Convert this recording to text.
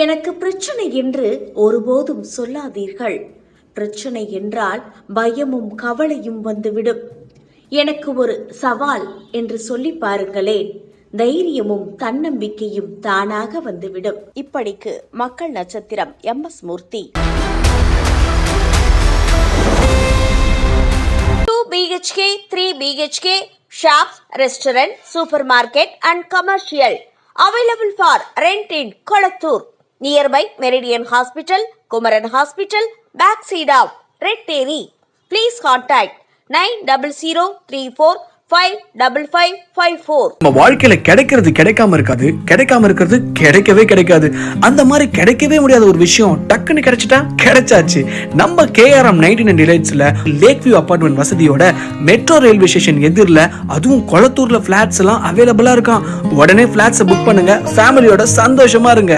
எனக்கு பிரச்சனை என்று ஒருபோதும் சொல்லாதீர்கள். பிரச்சனை என்றால் பயமும் கவலையும் வந்துவிடும். எனக்கு ஒரு சவால் என்று சொல்லி பாருங்களேன், தைரியமும் தன்னம்பிக்கையும் தானாக வந்துவிடும். இப்படிக்கு மக்கள் நட்சத்திரம் MS Murthy. 2 BHK, 3 BHK, shops, restaurant, supermarket and commercial available for rent in Kolattur, nearby Meridian Hospital, Kumaran Hospital, backside of Red Terry. Please contact 9034555554. நம்ம வாழ்க்கையில கிடைக்கிறது கிடைக்காம இருக்காது, கிடைக்காம இருக்கிறது கிடைக்கவே கிடைக்காது. அந்த மாதிரி கிடைக்கவே முடியாத ஒரு விஷயம் டக்குன்னு கிடைச்சிட்டா கிடைச்சாச்சு. நம்ம KRM 99 டிலைட்ஸ்ல லேக் வியூ அபார்ட்மெண்ட் வசதியோட மெட்ரோ ரயில்வே ஸ்டேஷன் எதிரில், அதுவும் கொளத்தூர்ல பிளாட்ஸ் எல்லாம் அவைலபிளா இருக்கான். உடனே பிளாட்ஸ் புக் பண்ணுங்க, ஃபேமிலியோட சந்தோஷமா இருங்க.